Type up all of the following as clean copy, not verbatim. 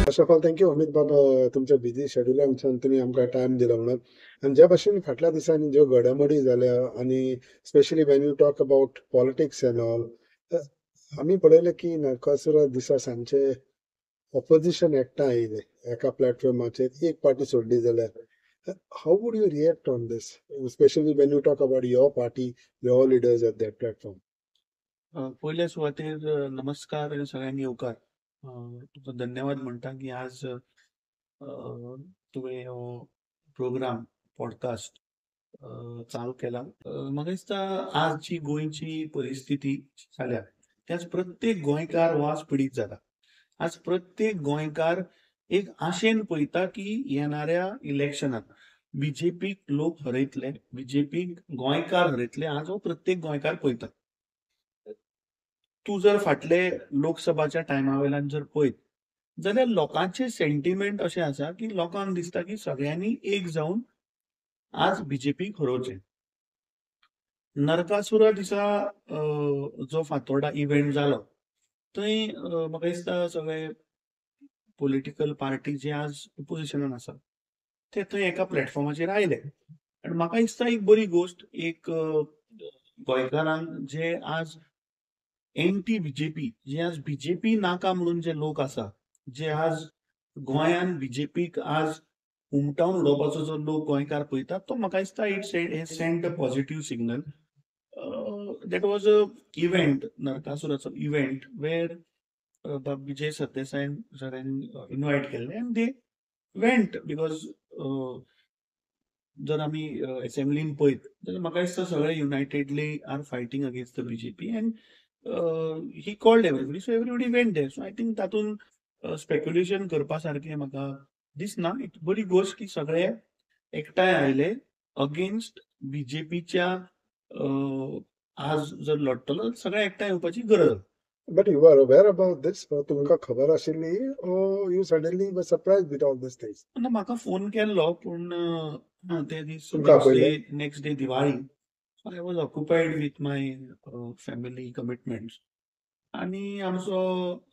First of all thank you Amit baba, तुमच्या busy शेड्युलांतल्यान तुमी आमकां टायम दिलो म्हणून. आनी ज्या भाशेन फाटल्या दिसांनी ज्यो घडामोडी जाल्या आनी specially when you talk about politics and all, आमी पळयलें की नरकासुरा दिसा सांजचे ऑपोजिशन एकठांय आयिल्ले एका प्लॅटफॉर्माचेर, एक पार्टी सोडली जाल्यार. How would you react on this, specially when you talk about your party, your leaders at that platform? पयल्या सुवातेर नमस्कार आनी सगळ्यांनी येवकार. तुका धन्यवाद म्हणटा की आज तुवें हो प्रोग्राम पॉडकास्ट चालू केला. म्हाका दिसता आज जी गोंयची परिस्थिती जाल्या त्याच प्रत्येक गोंयकार हो आज पिडीत जाला. आज प्रत्येक गोंयकार एक आशेन पळयता की येणाऱ्या इलेक्शनात बीजेपीक लोक हरयतले, बीजेपीक गोंयकार हरयतले, आज हो प्रत्येक गोंयकार पळयता. तूं जर फाटले लोकसभाच्या टायमा वयल्यान जर पळयत जाल्यार लोकांचे सेंटिमेंट अशें आसा की लोकांक दिसता की सगळ्यांनी एक जावन आज बीजेपीक हरोवचें. नरकासुरा दिसा जो फातोर्डा इव्हेंट जालो थंय म्हाका दिसता सगळे पॉलिटिकल पार्टी जे आज ऑपोजिशनान आसा ते थंय एका प्लॅटफॉर्माचेर आयले. आनी म्हाका दिसता एक बरी गोष्ट, एक गोंयकारांक जे आज एंटी बीजेपी, जे आज बीजेपी नाका म्हणून जे लोक आसा, जे आज गोंयान बीजेपीक आज उमटावन उडोवपाचो जो लोक गोंयकार पळयता, तो म्हाका दिसता it sent a positive signal. That was a event, नरकासुराचो इव्हेंट, वेर विजय सरदेसाय सरांनी इन्वायट केल्ले आनी दे वेंट. बिकॉज जर आमी असेंब्लीन पळयत जाल्यार म्हाका दिसता सगळे unitedly are fighting against the BJP and he called everybody, so everybody went there. So I think तातून स्पेक्युलेशन करपा सारकें म्हाका दिसना. एक बरी गोष्ट की सगळे एकठांय आयले अगेन्स्ट बीजेपीच्या. आज जर लढतलो सगळे एकठांय येवपाची गरज. But you were aware about this? तुमकां खबर आशिल्ली, or you suddenly were surprised with all these things? ना म्हाका फोन केल्लो पूण ते दीस तुमकां आपयलें? Next day Diwali. I was occupied with my family commitments आनी आमचो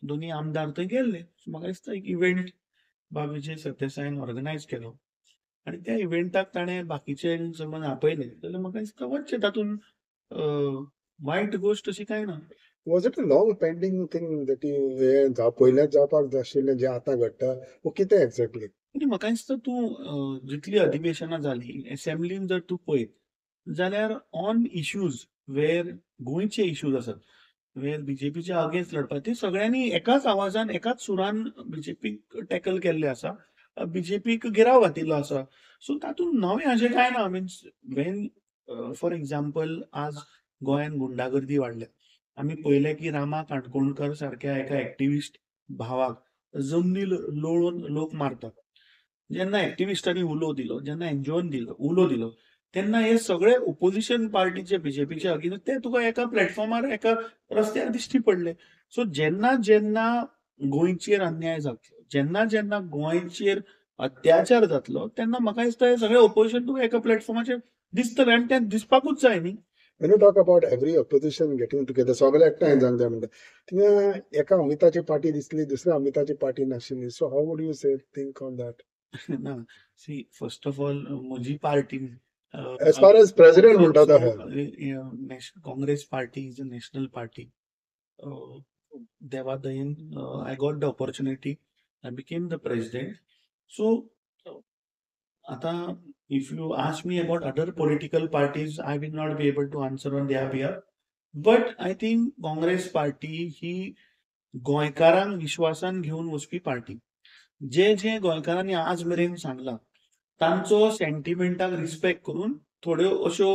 दोनी आमदार थंय गेल्ले. सो म्हाका दिसता एक इव्हेंट बा विजय सरदेसायन ऑर्गनायज केलो आनी त्या इव्हेंटाक ताणें बाकीचे समज आपयले जाल्यार म्हाका दिसता वचचें. तातून वायट गोष्ट अशी कांय ना. Was it a long pending thing that you पयलेंच जावपाक जाय आशिल्लें जें आतां घडटा, वो कितें एक्झॅक्टली? म्हणजे म्हाका दिसता तूं जितली अधिवेशनां जाली असेंब्लीन जर तूं पळयत जाल्यार ऑन इश्यूज वेर गोंयचे इश्यूज आसात, वेर बीजेपीचे अगेन्स्ट लढपा, ते सगळ्यांनी एकाच आवाजान एकाच सुरान बीजेपीक टॅकल केल्ले आसा, बीजेपीक गिराव घातिल्लो आसा. सो तातूंत नवें हाजें कांय ना. मिन्स वेन फॉर एक्झाम्पल आज गोंयान गुंडागर्दी वाडल्या. आमी पळयलें की रामा काणकोणकर सारक्या एका एक्टिविस्ट भावाक जमनी लोळोवन लोक मारतात. जेन्ना एक्टिविस्टांनी उलो दिलो, जेन्ना एनजीओन उलो दिलो, तेन्ना हे सगळे ओपोजिशन पार्टीचे बीजेपीचे अगेन्स्ट ते तुका एका प्लॅटफॉर्मार एका रस्त्यार दिश्टी पडले. सो जेन्ना जेन्ना गोंयचेर अन्याय जातलो, जेन्ना जेन्ना गोंयचेर अत्याचार जातलो, तेन्ना म्हाका दिसता हे सगळे ओपोजिशन तुका एका प्लॅटफॉर्माचेर दिसतले आनी तें दिसपाकूच जाय न्ही. When you talk about every opposition getting together, सगळे एकठांय जावन जाय म्हणटा, थिंगा एका अमिताची पार्टी दिसली, दुसऱ्या अमिताची पार्टी नाशिल्ली. So how would you say think on that? ना, सी फर्स्ट ऑफ ऑल म्हजी party As far as president म्हणटा तो Congress party is a national party. देवा दयेन I got the opportunity, I became the president. So आता if you ask me about other political parties, I will not be able to answer on their behalf. But I think Congress party ही गोंयकारांक विश्वासान घेवन वचपी party. जे जे गोंयकारांनी आज मेरेन सांगला तांचो सेंटिमेंटाक रिस्पेक्ट करून थोड्यो अश्यो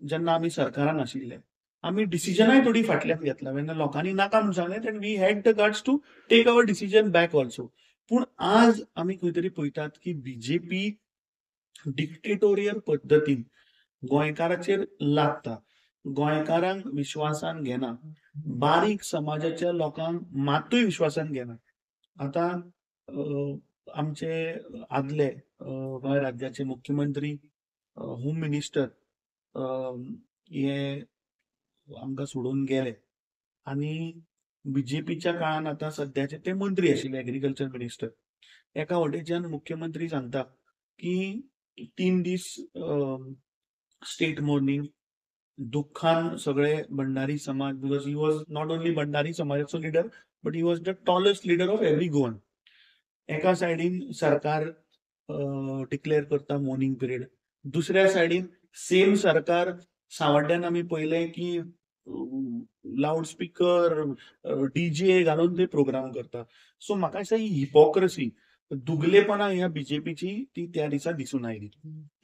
जेन्ना आमी सरकारान आशिल्ले आमी डिसिजनाय थोडी फाटल्यान घेतला. जेन्ना लोकांनी नाका म्हणून सांगलें then we had the guts to take our decision back also. पूण आज आमी खंय तरी पळयतात की बीजेपी डिक्टेटोरियल पद्दतीन गोंयकाराचेर लागता, गोंयकारांक विश्वासान घेना, बारीक समाजाच्या लोकांक मातूय विश्वासान घेना. आता आमचे आदले गोंय राज्याचे मुख्यमंत्री, होम मिनिस्टर हे आमकां सोडून गेले आणि बीजेपीच्या काळात आता सध्याचे ते मंत्री आशिल्ले एग्रीकल्चर मिनिस्टर. एका वटेच्यान मुख्यमंत्री सांगता की 3 दीस स्टेट मॉर्निंग दुःखान सगळे भंडारी समाज, because he was not only Bhandari समाजाचो leader but he was the tallest leader of every Goan. एका सायडीन सरकार डिक्लेअर करता मॉर्निंग पिरियड, दुसऱ्या सायडीन सेम सरकार सावड्ड्यान आमी पळयलें की लाऊड स्पीकर डीजे घालून ते प्रोग्राम करता. सो म्हाका दिसता ही हिपोक्रसी, दुगलेपणां ह्या बीजेपीची ती त्या दिसा दिसून आयली.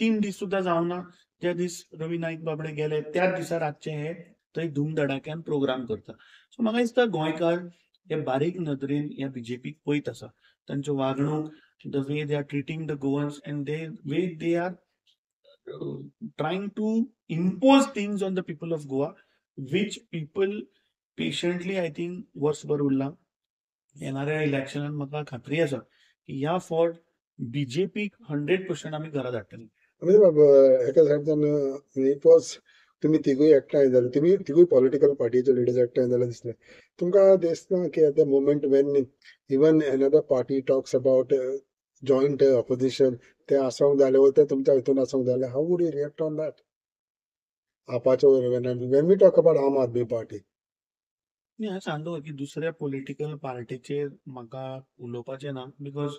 3 दीस सुद्दां जावना, ज्या दीस रवी नाईक बाबडे गेले त्याच दिसा रातचे हे थंय धूमधडाक्यान प्रोग्राम करता. सो म्हाका दिसता गोंयकार हे बारीक नदरेन ह्या बीजेपीक पळयत आसा. तांचो वागणूक, the way they are treating the Goans and the way they are trying to impose things on the people of Goa, which people patiently, I think, वर्सभर उरला. येणाऱ्या इलेक्शनात म्हाका खात्री आसा की ह्या फावट बीजेपीक 100% आमी घरा धाडटली. अमित बाब, एका सायडीन इट वॉज तुम्ही तिगूय एकठांय जाले, तुम्ही तिगूय पॉलिटिकल पार्टीचे लिडर्स एकठांय जाले दिसले. तुमकां दिसना की at the moment when even another party talks about joint opposition ते आसोंक जाले वा ते तुमच्या हितून आसोंक जाले, how would you react on that? आपाच्या when we talk about Aam Aadmi party. मी हांवें सांगलो की दुसऱ्या पॉलिटिकल पार्टीचेर म्हाका उलोवपाचें ना, बिकॉज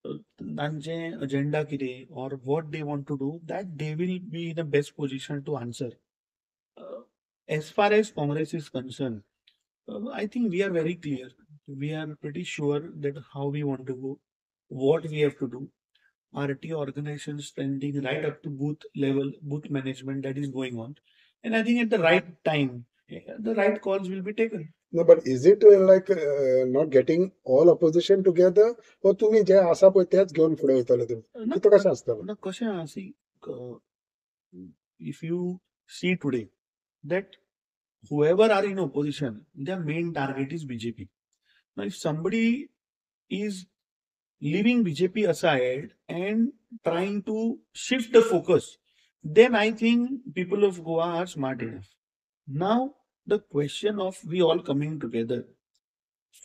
तांचे अजेंडा कितें or what they want to do that they will be in a best position to answer. As far as Congress is concern, I think we are very clear. We are pretty sure that how we want to go, what we have to do. RT organization spending right up to booth level, booth management that is going on. And I think at the right time, the right calls will be taken. No, but is it like not getting all opposition together, वा तुम्ही जे आसा पळय तेच घेऊन फुडें वयतले तुम्ही? ना कितें कशें आसतलें? ना कशें आहा, see, if you see today that whoever are in opposition, their main target is BJP. Now, if somebody is leaving BJP aside and trying to shift the focus, then I think people of Goa are smart enough. Now, the question of we all coming together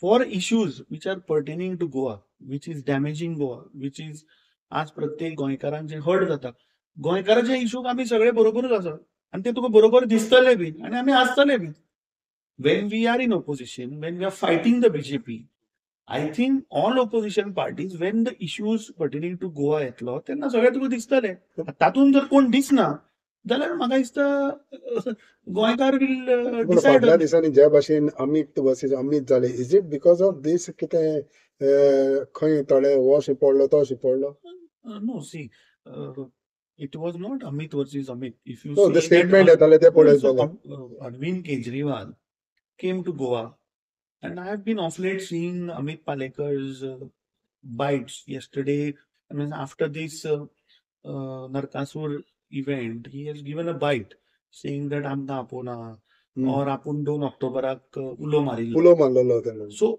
for issues which are pertaining to Goa, which is damaging Goa, which is आज प्रत्येक गोंयकारांचे hurt जाता. गोंयकाराचे इश्यूक आमी सगळे बरोबरूच आसा आणि ते तुका बरोबर दिसतले बी आणि आमी आसतले B. When we are in opposition, when we are fighting the BJP, I think all opposition parties, when the issues pertaining to Goa येतलो तेन्ना सगळे तुका दिसतले. तातून जर कोण दिसना जाल्यार म्हाका दिसता गोंयकार विल पूण डिसायड. फाटल्या दिसांनी ज्या भाशेन अमित वर्सीस अमित जाले, is it because of these कितें खंय थोडे हो शिपडलो तो शिपडलो? No, see, it was not Amit versus Amit. If you No, see the that statement येताले ते पळय so, जाल्यार. Arvind Kejriwal came to Goa, and I have been of late seeing Amit Palekar's bites. Yesterday, I mean, after this Narkasur event, he has given a bite saying that आमकां आपोवना or आपूण 2 ऑक्टोबराक उलो मारिल्लो. उलो मारलेलो तेणें. सो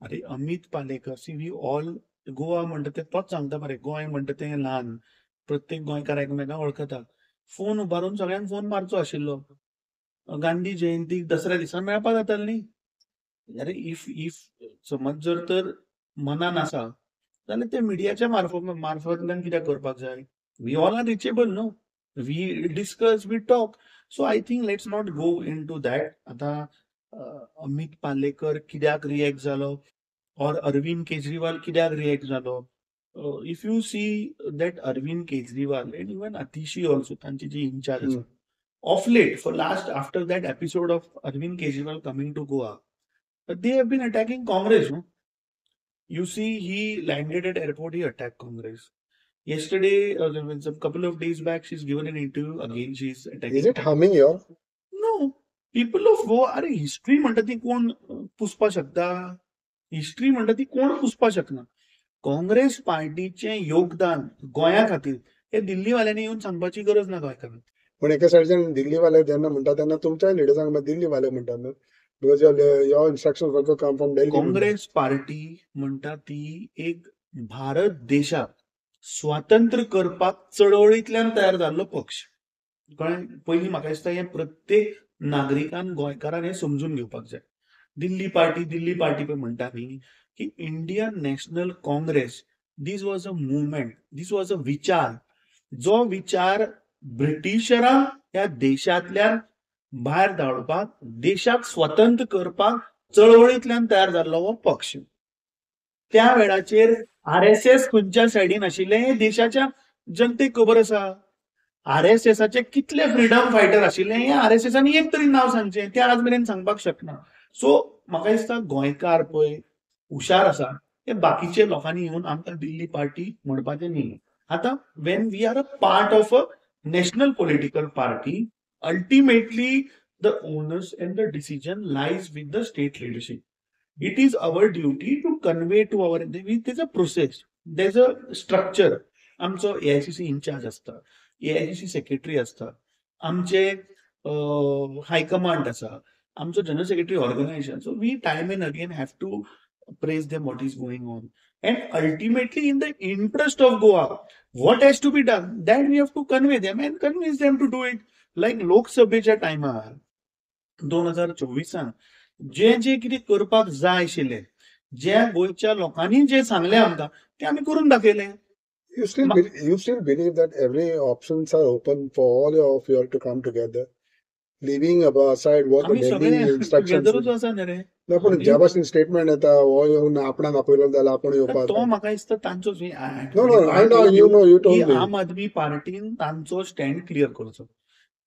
अरे अमित पालेकर, सी we all, Goa म्हणटा ते तोच सांगता मरे, गोंय म्हणटा तें ल्हान, प्रत्येक गोंयकार एकमेकांक वळखता. फोन उबारून सगळ्यांक फोन मारचो आशिल्लो. गांधी जयंतीक दसऱ्या दिसा मेळपा जातालें न्ही. अरे इफ समज जर तर मनान आसा जाल्यार ते मिडियाच्या मार्फतल्यान कित्याक करपाक जाय? वी ऑल आर रिचेबल न्हू. We discuss, we talk. So I think let's not go in to that. आतां अमित पालेकर कित्याक रिएक्ट जालो और अरविंद केजरीवाल कित्याक रिएक्ट जालो? If you see that Arvind Kejriwal and even Atishi also, तांची जी इन्चार्ज आसा, of late for last after that episode of Arvind Kejriwal coming to Goa, they have been attacking Congress. No? You see, he landed at airport, he attacked Congress. Yesterday, some couple of days back, she's given an interview again. She's attacking. Is it harming you? No. People of Goa, अरे history म्हणटा ती कोण पुसपा शकता? History म्हणटा ती कोण पुसपा शकना. काँग्रेस पार्टीचे योगदान गोंया खातीर हे दिल्लीवाल्यांनी येवन सांगपाची गरज ना गोंयकारांक. पण एका सायडीन दिल्लीवाले जेन्ना म्हणटा तेन्ना तुमच्या लिडर्सांक दिल्लीवाले म्हणटात न्हू, because your instructions also come from Delhi. Congress party म्हणटा ती एक भारत देशाक स्वातंत्र्य करपाक चळवळींतल्यान तयार जाल्लो पक्ष. कळ्ळें? पयलीं म्हाका दिसता हें प्रत्येक नागरिकान गोंयकारान हें समजून घेवपाक जाय. दिल्ली पार्टी पळय म्हणटा न्ही, की Indian national Congress these was a movement, these was a विचार, जो विचार ब्रिटिशरांक ह्या देशांतल्यान भायर धाडपाक, देशाक स्वतंत्र करपाक चळवळींतल्यान तयार जाल्लो हो पक्ष. त्या वेळाचेर आर.एस.एस. खंयच्या सायडीन आशिल्लें हें देशाच्या जनतेक खबर आसा. आर.एस.एसाचे कितले फ्रीडम फायटर आशिल्ले हें आर.एस.एसानी एक तरी नांव सांगचें, ते आज मेरेन सांगपाक शकना. सो म्हाका दिसता गोंयकार पळय हुशार आसा, ते बाकीचे लोकांनी येवन आमकां दिल्ली पार्टी म्हणपाचें न्ही. आतां when we are a part of a national political party, ultimately the owners and the decision lies with the state leadership. It is our duty to convey to our, there's a process, there's a structure. आमचो AICC incharge असता, AICC secretary असता, आमचे high command आसा, आमचो general secretary organisation. So we time and again have to praise them what is going on, and ultimately in the interest of Goa, what has to be done, that we have to convey them and convince them to do it. Like लोकसभेच्या टायमार 2024 जे जे कितें करपाक जाय आशिल्लें, जे गोंयच्या लोकांनी जे सांगलें आमकां, तें आमी करून दाखयलें. You still believe that every options are open for all of you all to come together, leaving aside what the आमी Delhi सगळे instructions. टुगेदरूच आसा न्ही रे. ना पण ज्या भाशेन स्टेटमेंट येता हो येवन आपणाक आपयलो जाल्यार आपण तर येवपाक. तो म्हाका दिसता तांचो No, I know, you की told me. आम आदमी पार्टीन तांचो स्टँड क्लियर करचो.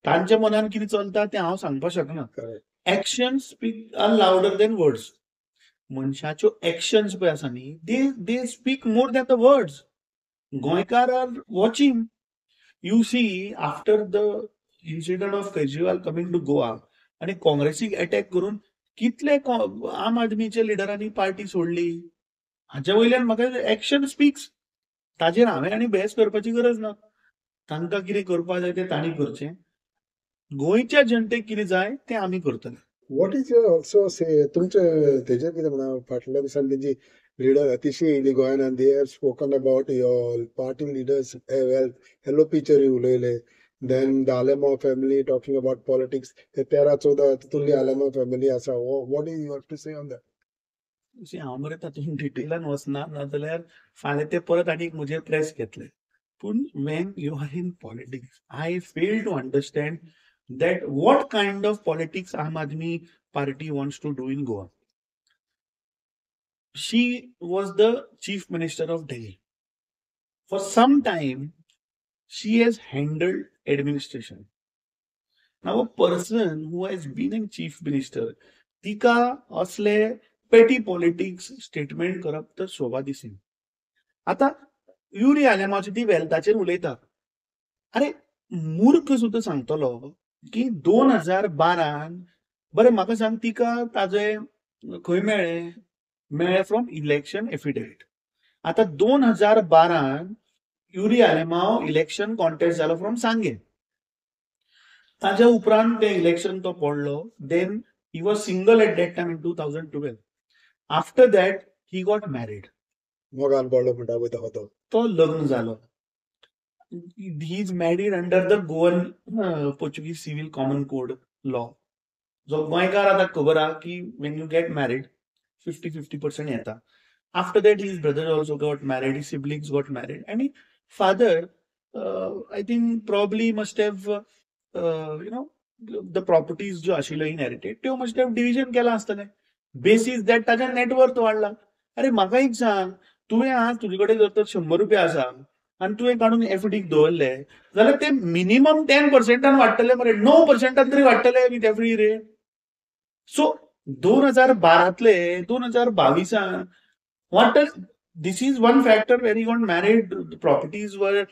तांच्या मनान कितें चलता तें हांव सांगपाक शकना. Correct. Action speak are louder than words. मनशाच्यो एक्शन्स पळय आसा न्ही, they speak more than the words. गोंयकार are watching. You see after the incident of Kejriwal coming to Goa आणि काँग्रेसीक अटॅक करून कितले आम आदमीच्या लिडरांनी पार्टी सोडली. हाच्या वयल्यान म्हाका एक्शन स्पीक्स. ताजेर हांवें आनी बहस करपाची गरज ना. तांकां कितें करपा जाय तें तांणी करचें. गोंयच्या जनतेक कितें जाय तें आमी करतले. What is your also say तुमचे तेजेर कितें म्हणा फाटल्या दिसांनी तेजी लिडर अतिशय येयली गोंयान and they have spoken about your party leaders hello picture उलयले. Then the Alema family talking about politics. ते 13-14 तितूंतली Alema family आसा. What do you have to say on that? हांव मरे तातूंत डिटेलान वचना, नाजाल्यार फाल्यां ते परत आनीक म्हजेर प्रेस घेतले. पूण when you are in politics, I fail to understand that what kind of politics Aam Aadmi party wants to do in Goa. She was the chief minister of Delhi. For some time, she has handled administration. Now, a person who has been a chief minister, tika असले petty politics statement करप तर शोभा दिसना. आता Yuri आलेमाची ती वेल्थाचेर उलयता. अरे मूर्ख सुद्दां सांगतलो की 2012 बरें म्हाका सांग तिका ताजे खंय मेळ्ळे फ्रॉम इलेक्शन एफिडेविट. आतां 2012 युरी आलेमाव इलेक्शन कॉन्टेस्ट जालो फ्रॉम सांगे. ताज्या उपरांत ते इलेक्शन तो पडलो. Then he was single at that time in 2012. After that he got married. मोगान पडलो म्हणटा वयता होतो. तो लग्न जालो. he is married under the Goan Portuguese Civil Common Code law. जो गोंयकार आतां खबर आहा की when you get married 50% येता. After that his brother also got married, his siblings got married, and his father I think probably must have the properties ज्यो आशिल्ल्यो inherited त्यो must have division केला आसतलें. Basis that ताजें net worth वाडला. अरे म्हाका एक सांग, तुवें आज तुजे कडेन जर तर 100 रुपया आसा आणि तुवें काडून एफडीक दवरले जाल्यार ते मिनिमम 10% वाडटले मरे, 9% तरी वाडटले विथ एफडी रेट. सो 2012तले 2022 वाडटले. This is one factor where he got married, properties वर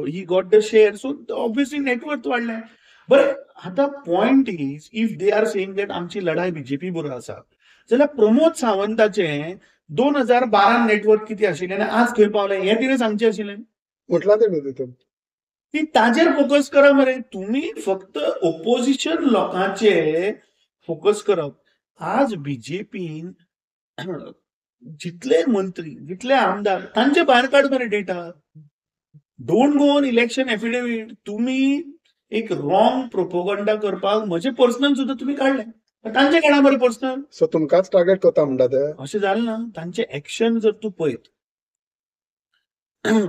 he got the share, so obviously net worth वाडलें. बरें आतां point is if they are saying that आमची लढाई बीजेपी बरोबर आसा जाल्यार प्रमोद सावंताचें 2012 नेटवर्क किती आशिल्लें आनी आज खंय पावलें हें तिणें सांगचें आशिल्लें. म्हटलां तेणें तितून ती ताजेर फोकस करा मरे. तुम्ही फक्त ओपोजिशन लोकांचे फोकस करप. आज बीजेपीन जितले मंत्री जितले आमदार तांचे भायर काड मरे data. Don't go on election affidavit. तुम्ही एक रॉंग प्रोपोगंडा करपाक म्हजे पर्सनल सुद्धा तुम्ही काढले, तांचे काडा बरे पर्सनल. सो तुमकांच टार्गेट करता म्हणटा ते. अशें जालें ना. तांचे एक्शन जर तूं पळयत,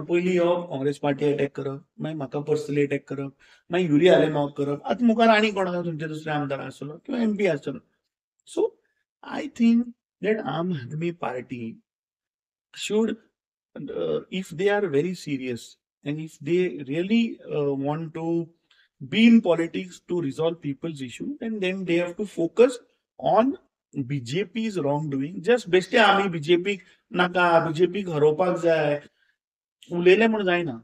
पयलीं यो काँग्रेस पार्टी अटॅक करप, मागीर म्हाका पर्सनली अटॅक करप, मागीर युरिया हालें करप, आतां मुखार आनी कोणाक तुमचे दुसरे आमदार आसतलो किंवा MP आसतलो. सो आय थिंक दॅट आम Aadmi party should, if they are very serious and if they really want to be in politics to resolve people's issue, then they have to focus on BJP's wrongdoing. Just बेश्टे आमी BJP नाका, BJP हरोवपाक जाय उलयले म्हूण जायना.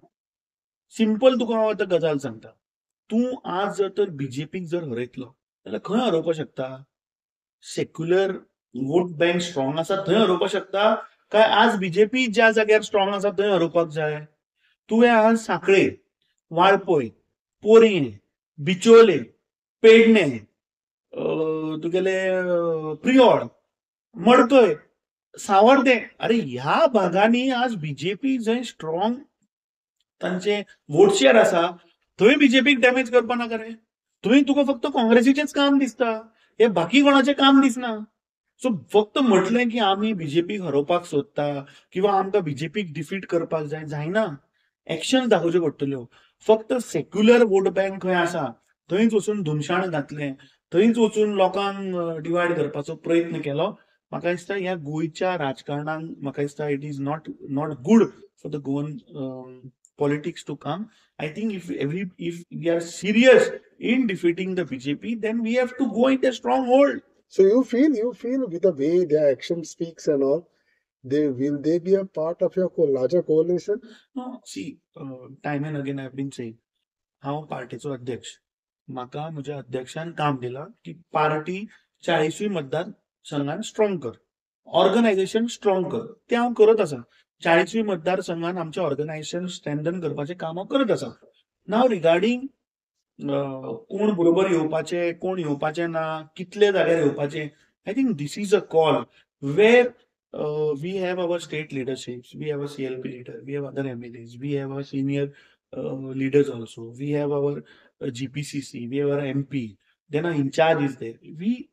Simple तुका हांव आतां गजाल सांगता. तूं आज जर तर BJPक जर हरयतलो जाल्यार खंय हरोवपाक शकता? सेक्युलर वोट बँक स्ट्रॉंग आसा थंय हरोवपाक शकता, काय आज BJP ज्या जाग्यार स्ट्रॉंग आसा थंय हरोवपाक जाय? तुवें आज सांखळे, वाळपय, पोरये, बिचोले, पेडणे, तुगेले प्रियोळ, मडकय, सावर्डे, अरे ह्या भागांनी आज BJP जंय स्ट्रॉंग तांचे वोट शेअर आसा थंय BJPक डॅमेज करपा नाका रे. थंय तुका फक्त काँग्रेसीचेच काम दिसता, हे बाकी कोणाचें काम दिसना. सो फक्त म्हटलें की आमी BJPक हरोवपाक सोदता किंवा आमकां BJPक डिफीट करपाक जाय, जायना. एक्शन दाखोवच्यो पडटल्यो. फक्त सेक्युलर वोट बँक खंय आसा थंयच वचून धुमशाण घातलें, थंयच वचून लोकांक डिवायड करपाचो प्रयत्न केलो. म्हाका दिसता ह्या गोंयच्या राजकारणाक म्हाका दिसता it is not good for the Goan politics to come. I think if we are serious in defeating the BJP, then we have to go in a stronghold. So you feel with the way their action speaks and all, will they be a part of your larger coalition? No, see, time and again I've been saying, हांव पार्टीचो अध्यक्ष. म्हाका म्हज्या अध्यक्षान काम दिलां की party 40 मतदार संघान strong कर, organisation strong कर. ते हांव करत आसा. 40 मतदारसंघान आमचे ऑर्गनायझेशन स्ट्रेंथन करपाचें काम हांव करत आसा. नाव रिगार्डिंग कोण बरोबर येवपाचे, कोण येवपाचे ना, कितले जाग्यार येवपाचे, I think this is a call where we have our state leaderships, we have a CLP leader, we have other MLAs, we have our senior leaders also, we have our GPCC, we have our MP, then our in charge is there,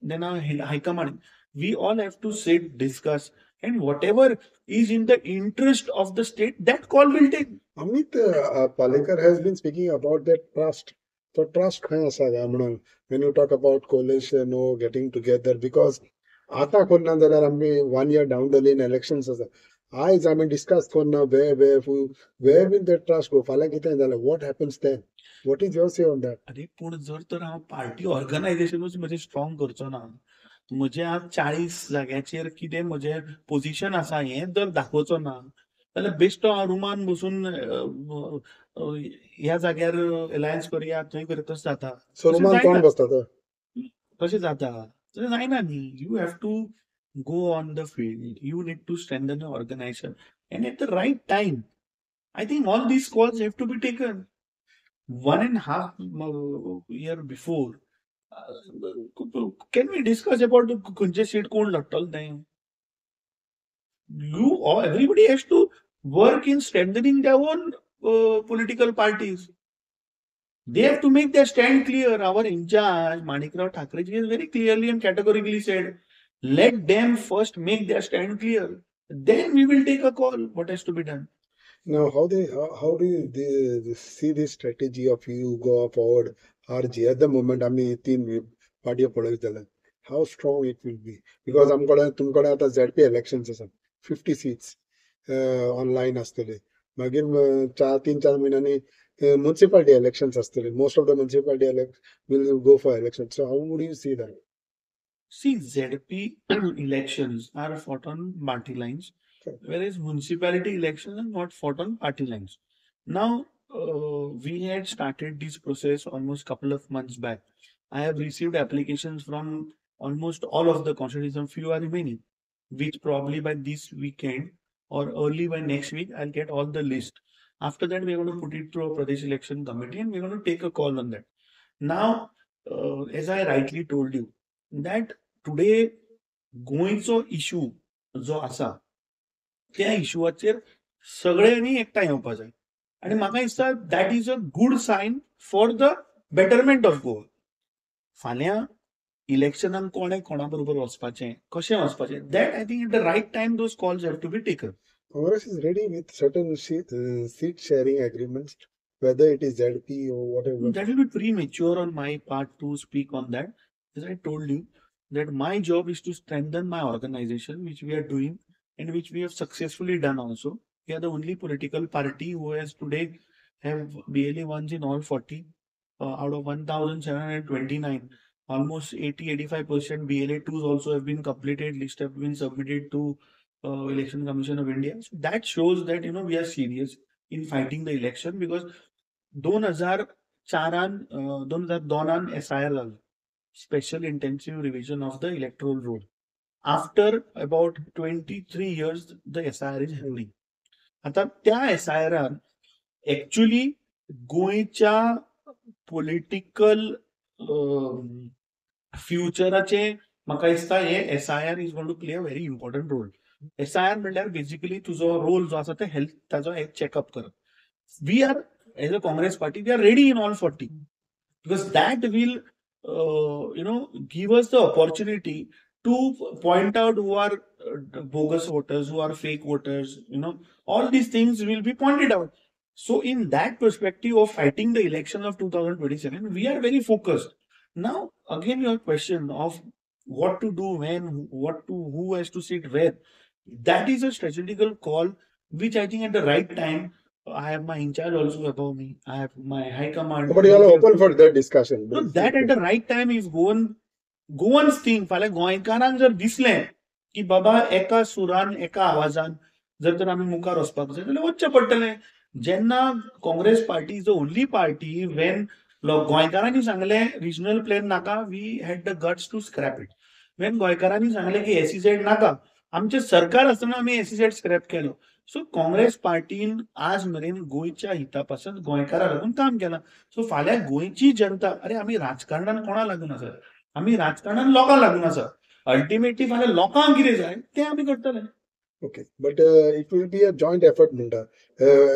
then our high command, we all have to sit, discuss, and whatever is in the interest of the state, that call will take. Amit Palekar has been speaking about that trust. So trust खंय आसा काय म्हणून when you talk about coalition or getting together, because आता कोन्ना जाल्यार आमी 1 year down the lane elections आसा. आयज आमी discuss कोन्ना where will that trust go? फाल्यां कितें जाल्यार what happens then? What is your say on that? अरे पूण जर तर हांव पार्टी ऑर्गनायझेशनूच म्हजें स्ट्रॉंग करचो ना, म्हजे आज 40 जाग्याचेर कितें म्हजें पोझिशन आसा हें जर दाखोवचो ना, जाल्यार बेश्टो हांव रुमान बसून ह्या जाग्यार एलायन्स करुया थंय करुया तशें जाता. सो रुमान कोण बसता तर? तशें जाता. तशें जायना न्ही. You have to go on the field. You need to strengthen the organization. And at the right time, I think all these calls have to be taken. 1.5 year before, can we discuss about the खंयचे seat कोण लढतलो तें? Everybody has to work in strengthening their own political parties. They have to make their stand clear. Our in charge, Manikrao Thakreji, has very clearly and categorically said, let them first make their stand clear. Then we will take a call what has to be done. Now, how do you see this strategy of you go forward? RG at the moment, आम्ही 3 party पळयत जाल्यार how strong it will be, because तुमकडे आता ZP elections आसा 50 seats online आसतले. मागीर 3-4 महिन्यांनी municipality elections आसतले. Most of the municipality will go for elections. So how would you see that? See, ZP elections are fought on party lines, whereas municipality elections are not fought on party lines. Now, we had started this process almost couple of months back. I have received applications from almost all of the constituencies. Few are remaining, which probably by this weekend or early by next week, I'll get all the list. After that, we're going to put it through a Pradesh election committee and we're going to take a call on that. Now, as I rightly told you, that today गोंयचो issue जो आसा त्या इशूआचेर सगळ्यांनी एकठांय येवपा जाय. आनी म्हाका दिसता that is a good sign for the betterment of Goa. फाल्यां इलेक्शनाक कोणे कोणा बरोबर वचपाचें, कशें वचपाचें, that I think at the right time those calls have to be taken. Congress is ready with certain seat sharing agreements, whether it is ZP or whatever. That will be premature on my part to speak on that. As I told you, that my job is to strengthen my organization, which we are doing and which we have successfully done also. We are the only political party who has today have BLA ones in all 40 out of 1,729. Almost 80-85% BLA 2s also have been completed. List have been submitted to Election Commission of India. So that shows that we are serious in fighting the election, because 2002 SIR झालं, special intensive revision of the electoral roll. After about 23 years the SIR is having. आता त्या SIR actually गोंयच्या political फ्युचराचे म्हाका दिसता हे SIR is going to play a very important role. SIR म्हणल्यार basically तुजो रोल जो आसा तो हेल्थ ताजो एक चेकअप करप. We are as a Congress party, we are ready in all 40, because that will, give us the opportunity to point out who are bogus voters, who are fake voters. All these things will be pointed out. So, in that perspective of fighting the election of 2027, we are very focused. Now, again, your question of what to do when, who has to sit where, that is a strategical call, which I think at the right time. I have my in charge also above me. I have my high command. But you are open for that discussion. So that at the right time, if Goans think, फाल्यां गोंयकारांक जर दिसलें की बाबा एका सुरान एका आवाजान जर तर आमी मुखार वचपाक जाय जाल्यार वचचें पडटलें. जेन्ना Congress party is the only party when गोंयकारांनी सांगलें रिजनल प्लॅन नाका, we had the guts to scrap it. When गोंयकारांनी सांगलें की SEZ नाका, आमचें सरकार आसतना आमी SEZ स्क्रॅप केलो. सो काँग्रेस पार्टीन आज मेरेन गोंयच्या हितापासून गोंयकारां लागून काम केलां. सो फाल्यां गोंयची जनता, अरे आमी राजकारणान कोणा लागून आसा, आमी राजकारणान लोकांक लागून आसा. अल्टिमेटली फाल्यां लोकांक कितें जाय तें आमी करतले. Okay, but it will be a joint effort, Minda.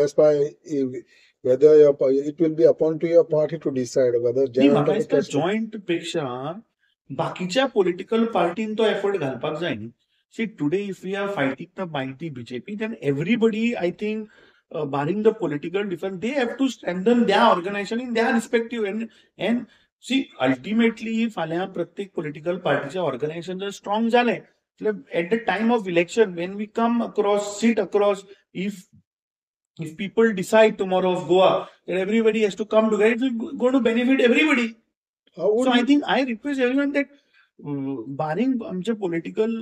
As by whether it will be upon to your party to decide whether म्हाका दिसता जॉईंट पेक्षा बाकीच्या पॉलिटिकल पार्टीन तो एफर्ट घालपाक जाय न्ही. See, today, if we are fighting the mighty BJP, then everybody, I think, barring the political difference, they have to strengthen their organization in their respective. And see, ultimately, फाल्यां प्रत्येक political party organization जर strong झाले, at the time of election, when we come across, sit across, if people decide tomorrow of Goa that everybody has to come together, it is going to benefit everybody. So I think I request everyone that barring आमचे political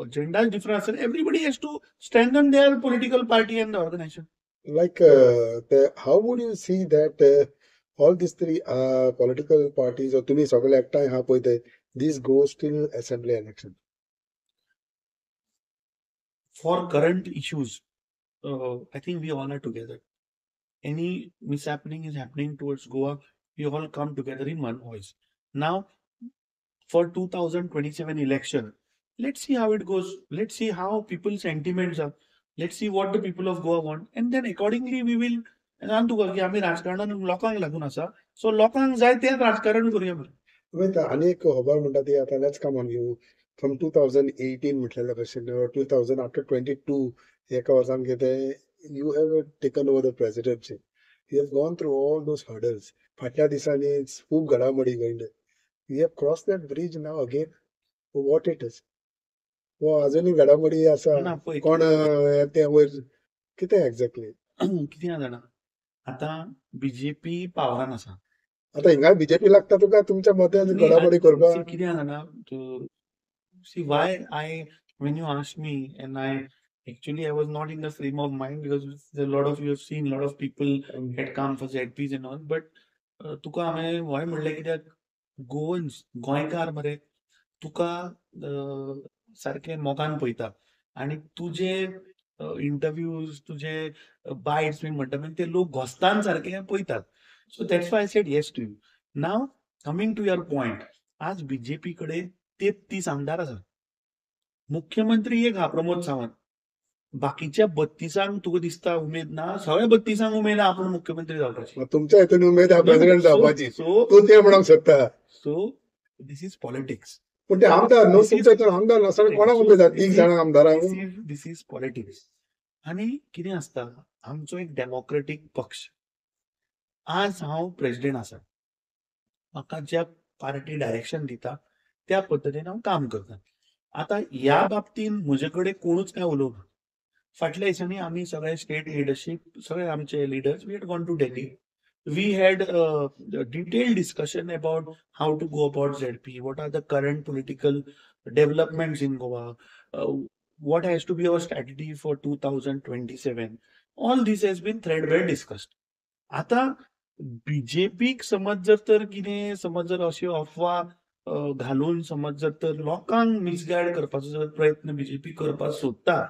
agendas different, everybody has to strengthen their political party and the organization. Like, how would you see that all these three political parties, or तुम्ही सगळे एकठांय हा पळय ते, this goes till assembly election? For current issues, I think we all are together. Any mishappening is happening towards Goa, we all come together in one voice. Now, for 2027 election, let's see how it goes. Let's see how people's sentiments are. Let's see what the people of Goa want, and then accordingly we will. तुका की आमी राजकारणान लोकांक लागून आसा, सो लोकांक जाय तें राजकारण करूया. बरें, आनी एक खबर म्हणटा ती आतां let's come on you from 2018 म्हटलेल्या भशेन 2000 आफ्टर 22 एका वर्सान कितें you have taken over the presidency. You have gone through all those hurdles. फाटल्या दिसांनी खूब घडामोडी घडले. We have crossed that bridge now again. What it is? वो अजूनही घडामोडी आसा कोण ते वयर कितें एक्झॅक्टली कितें जाणा. आता BJP पावरान आसा. आता हिंगा BJP लागता तुका तुमच्या मतान घडामोडी करपाक? कितें जाणा, see why when you asked me, and actually I was not in the frame of mind, because a lot of you have seen, a lot of people had come for ZPs and all, but तुका हांवें व्हय म्हणलें कित्याक Goans गोंयकार मरे तुका सारखे मोगान पळयता, आनी तुजे इंटरव्यूज तुजे बायट्स बीन म्हणटा ते लोक घोस्तान सारखे पळयतात. So that's why I said yes to you. Now coming to your point, आज BJP कडे 33 आमदार आसात. मुख्यमंत्री एक हा प्रमोद सावंत, बाकीच्या 32 तुका दिसता उमेद ना, सगळ्या 32 उमेद आहा आपूण मुख्यमंत्री जावपाची. मग तुमच्या हितून उमेद हा प्रेसिडेंट सो जावपाची सो तूं ते म्हणूंक सोदता सो दिस इज पॉलिटिक्स. पण ते आमदार न्हू दिस इज तुमच्या हितून आमदार नसताना कोणाक उमेद आहा 3 जाणां आमदारांक दिस इज पॉलिटिक्स. आणि कितें आसता, आमचो एक डेमोक्रेटीक पक्ष. आज हांव प्रेसिडेंट आसा. म्हाका ज्या पार्टी डायरेक्शन दिता त्या पद्दतीन हांव काम करता. आतां ह्या बाबतीन म्हजे कडेन कोणूच काय उलोवना. फाटल्या दिसांनी आमी सगळे स्टेट लिडरशीप, सगळे आमचे leaders, we had gone to Delhi. We had a detailed discussion about how to go about ZP, what are the current political developments in Goa, what has to be our strategy for 2027. All this has been threadbare discussed. आता बीजेपीक समज जर अशी अफवा घालून समज जर लोकांक misguide करपाचो जर प्रयत्न बीजेपी करपाक सोदता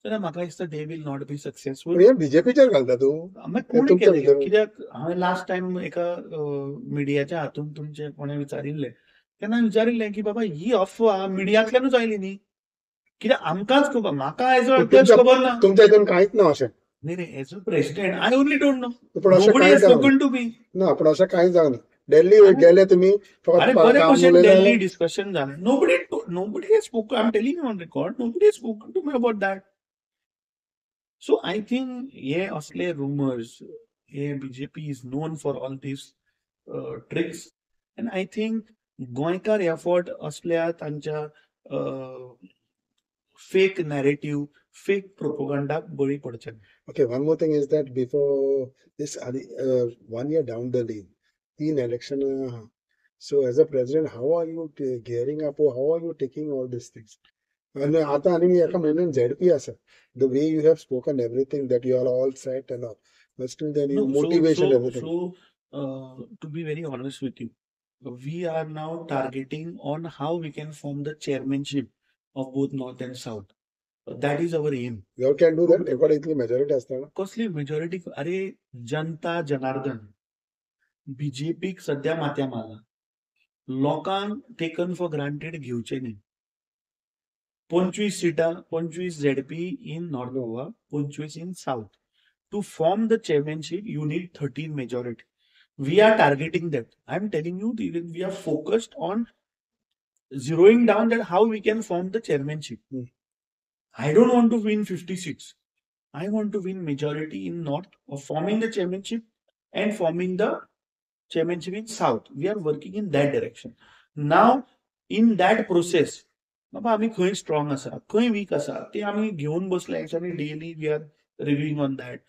जाल्यार म्हाका दिसता they will not be successful. हे बीजेपीचेर घालता तूं मागीर कोणी तुमच्या केलें? भितर कित्याक हांवें लास्ट टायम एका मिडियाच्या हातून तुमचे कोणे विचारिल्लें, तेन्ना विचारिल्लें की बाबा ही अफवा मिडियांतल्यानूच आयली न्ही, कित्याक आमकांच खबर, म्हाका एज अ अध्यक्ष खबर ना. तुमच्या हितून कांयच ना अशें नाही रे, as a president I only don't know. पण अशें नोबडी कांय हॅज जावना स्पोकन टू मी. ना पण अशें कांय जावना दिल्ली गेले तुमी अरे फकत बरे काम भशेन उलयलें दिल्ली डिस्कशन जालें. Nobody has spoken, I am telling you on record, nobody has spoken to me about that. So I think हे असले रुमर्स, हे BJP is known for all these tricks, and I think गोंयकार ह्या फावट असल्या तांच्या fake narrative, fake प्रोपोगंडाक बळी पडचे. Okay, one more thing is that before this, 1 year down the lane, in election, so as a president, how are you gearing up or how are you taking all these things? And आता आणि एका महिन्यात ZP असा, the way you have spoken everything that you are all set and all, but still then you motivation everything. To be very honest with you, we are now targeting on how we can form the chairmanship of both North and South. That is our aim. You can do that. एवढी इतकी majority असताना कसली majority? अरे जनता जनार्दन, बीजेपीक सध्या माथ्या मारला. लोकांक taken for granted घेवचे न्ही. 25 सिटां, 25 ZP in North Goa, 25 in South. To form the chairmanship, you need 13 majority. We are targeting that. I am telling you, we are focused on zeroing down that how we can form the chairmanship. I don't want to win 50 seats. I want to win majority in North, of forming the chairmanship and forming the chairmanship in South. We are working in that direction. Now, in that process, बाबा आम्ही खंय strong आसा, खंय week आसा, ते आम्ही घेऊन बसले. Actually, daily we are reviewing on that.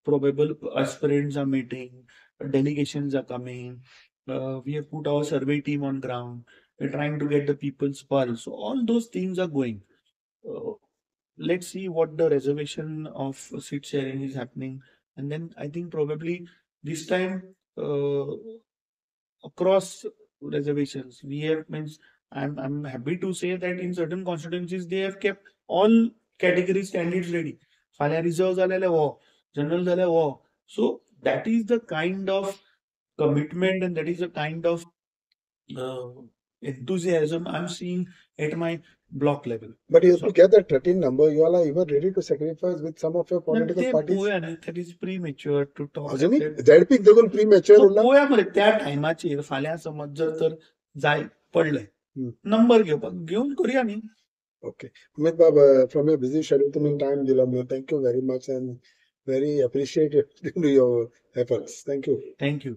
Probable aspirants are meeting, delegations are coming. We have put our survey team on ground. We're trying to get the people's pulse. So all those things are going. Let's see what the reservation of seat sharing is happening, and then I think probably this time across reservations we have means I'm happy to say that in certain constituencies they have kept all category standards ready. फाल्यां reserve जालेले हो, general जाले हो. So that is the kind of commitment and that is the kind of enthusiasm I'm seeing at my block level. But you have to get that 13 number. You all are even ready to sacrifice with some of your political ते parties. पोवया न्ही, that is premature to talk. अजूनही ZP देखून premature Urla. पोवया मरे त्या टायमाचेर फाल्यां समज जर तर जाय पडले नंबर घेऊन करूया न्ही. Okay. Amit Baba, from your busy schedule, तुम्ही time दिला म्हणून thank you very much and very appreciative to your efforts. Thank you. Thank you.